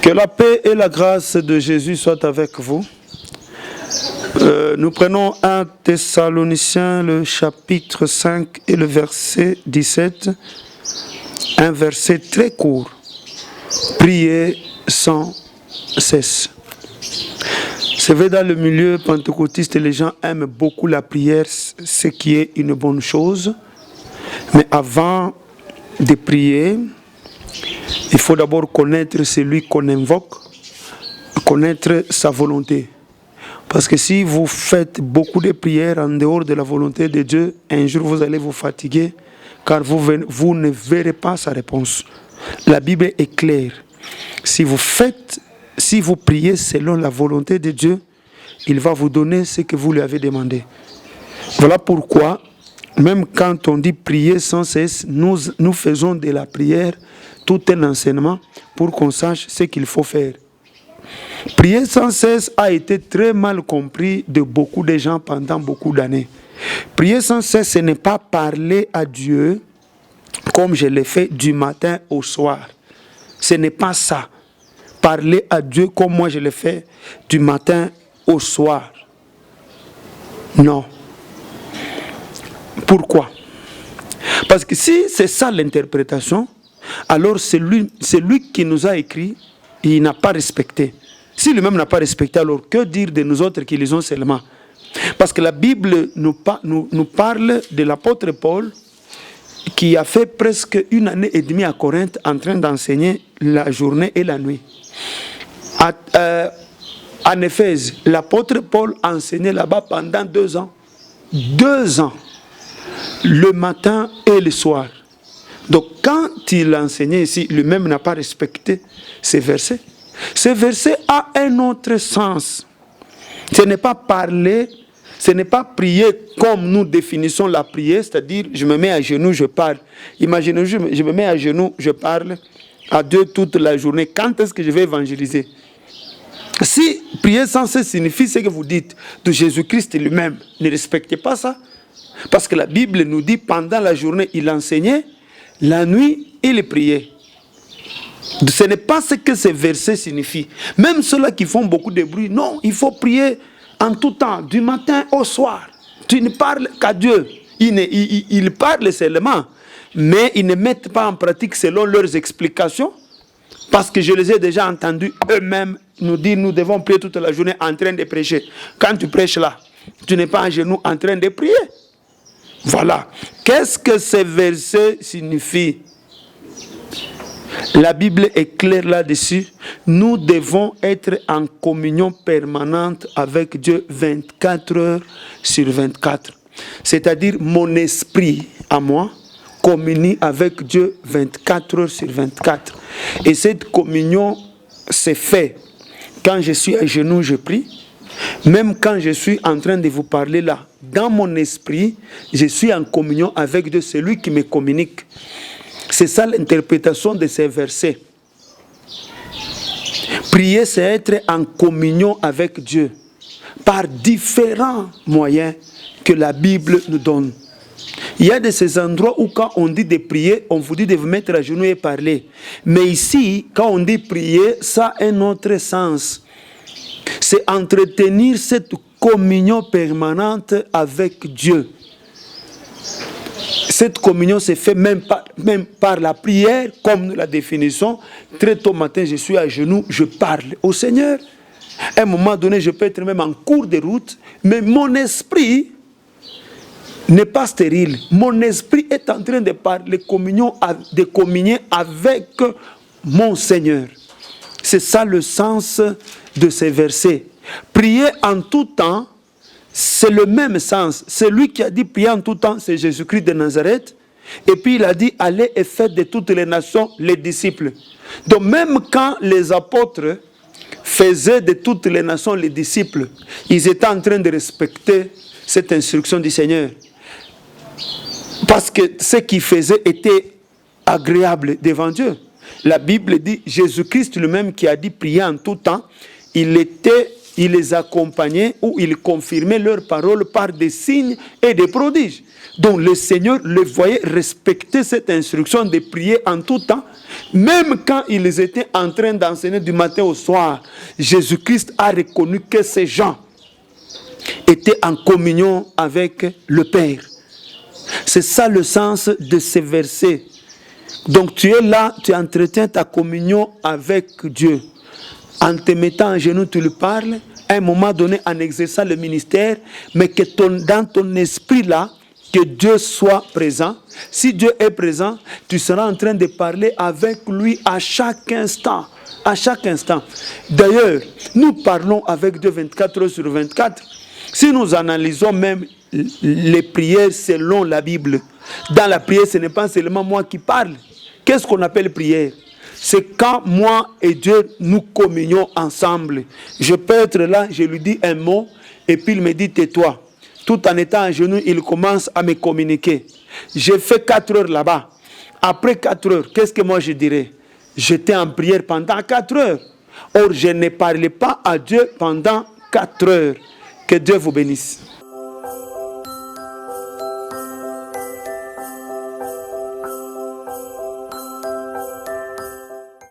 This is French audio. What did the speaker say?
Que la paix et la grâce de Jésus soient avec vous. Nous prenons 1 Thessaloniciens, le chapitre 5 et le verset 17. Un verset très court. Priez sans cesse. C'est vrai, dans le milieu pentecôtiste, les gens aiment beaucoup la prière, ce qui est une bonne chose. Mais avant de prier, il faut d'abord connaître celui qu'on invoque, connaître sa volonté. Parce que si vous faites beaucoup de prières en dehors de la volonté de Dieu, un jour vous allez vous fatiguer, car vous ne verrez pas sa réponse. La Bible est claire. Si vous priez selon la volonté de Dieu, il va vous donner ce que vous lui avez demandé. Voilà pourquoi, même quand on dit prier sans cesse, nous faisons de la prière tout un enseignement pour qu'on sache ce qu'il faut faire. Prier sans cesse a été très mal compris de beaucoup de gens pendant beaucoup d'années. Prier sans cesse, ce n'est pas parler à Dieu comme je l'ai fait du matin au soir. Ce n'est pas ça. Parler à Dieu comme moi je l'ai fait du matin au soir. Non. Pourquoi? Parce que si c'est ça l'interprétation, alors celui qui nous a écrit, il n'a pas respecté. Si lui-même n'a pas respecté, alors que dire de nous autres qui lisons seulement? Parce que la Bible nous parle de l'apôtre Paul qui a fait presque 1 année et demie à Corinthe en train d'enseigner la journée et la nuit. En Éphèse, l'apôtre Paul enseignait là-bas pendant 2 ans. 2 ans, le matin et le soir. Donc quand il enseignait ici, lui-même n'a pas respecté ces versets. Ce verset a un autre sens. Ce n'est pas parler, ce n'est pas prier comme nous définissons la prière, c'est-à-dire je me mets à genoux, je parle. Imaginez, je me mets à genoux, je parle à Dieu toute la journée. Quand est-ce que je vais évangéliser? Si prier sans cesse signifie ce que vous dites de Jésus-Christ lui-même, ne respectez pas ça. Parce que la Bible nous dit pendant la journée, il enseignait, la nuit, il priait. Ce n'est pas ce que ces versets signifient. Même ceux-là qui font beaucoup de bruit, non, il faut prier en tout temps, du matin au soir. Tu ne parles qu'à Dieu. Ils parlent seulement, mais ils ne mettent pas en pratique selon leurs explications. Parce que je les ai déjà entendus eux-mêmes nous dire nous devons prier toute la journée en train de prêcher. Quand tu prêches là, tu n'es pas à genoux en train de prier. Voilà. Qu'est-ce que ces versets signifient? La Bible est claire là-dessus. Nous devons être en communion permanente avec Dieu 24 heures sur 24. C'est-à-dire mon esprit à moi communie avec Dieu 24 heures sur 24. Et cette communion s'est faite quand je suis à genoux, je prie. Même quand je suis en train de vous parler là, dans mon esprit, je suis en communion avec Dieu, c'est lui qui me communique. C'est ça l'interprétation de ces versets. Prier, c'est être en communion avec Dieu par différents moyens que la Bible nous donne. Il y a de ces endroits où quand on dit de prier, on vous dit de vous mettre à genoux et parler. Mais ici, quand on dit prier, ça a un autre sens. C'est entretenir cette communion permanente avec Dieu. Cette communion se fait même par la prière, comme nous la définissons. Très tôt matin, je suis à genoux, je parle au Seigneur. À un moment donné, je peux être même en cours de route, mais mon esprit n'est pas stérile. Mon esprit est en train de parler, de communier avec mon Seigneur. C'est ça le sens de ces versets. Prier en tout temps, c'est le même sens. Celui qui a dit prier en tout temps, c'est Jésus-Christ de Nazareth. Et puis il a dit, allez et faites de toutes les nations les disciples. Donc même quand les apôtres faisaient de toutes les nations les disciples, ils étaient en train de respecter cette instruction du Seigneur. Parce que ce qu'ils faisaient était agréable devant Dieu. La Bible dit, Jésus-Christ lui-même qui a dit prier en tout temps, il était il les accompagnait ou il confirmait leurs paroles par des signes et des prodiges. Donc le Seigneur les voyait respecter cette instruction de prier en tout temps. Même quand ils étaient en train d'enseigner du matin au soir, Jésus-Christ a reconnu que ces gens étaient en communion avec le Père. C'est ça le sens de ces versets. Donc tu es là, tu entretiens ta communion avec Dieu. En te mettant en genoux, tu lui parles, à un moment donné, en exerçant le ministère, mais que dans ton esprit là, que Dieu soit présent. Si Dieu est présent, tu seras en train de parler avec lui à chaque instant. À chaque instant. D'ailleurs, nous parlons avec Dieu 24 heures sur 24. Si nous analysons même les prières selon la Bible, dans la prière, ce n'est pas seulement moi qui parle. Qu'est-ce qu'on appelle prière? C'est quand moi et Dieu nous communions ensemble. Je peux être là, je lui dis un mot, et puis il me dit tais-toi. Tout en étant à genoux, il commence à me communiquer. J'ai fait 4 heures là-bas. Après 4 heures, qu'est-ce que moi je dirais? J'étais en prière pendant 4 heures. Or, je ne parlais pas à Dieu pendant 4 heures. Que Dieu vous bénisse.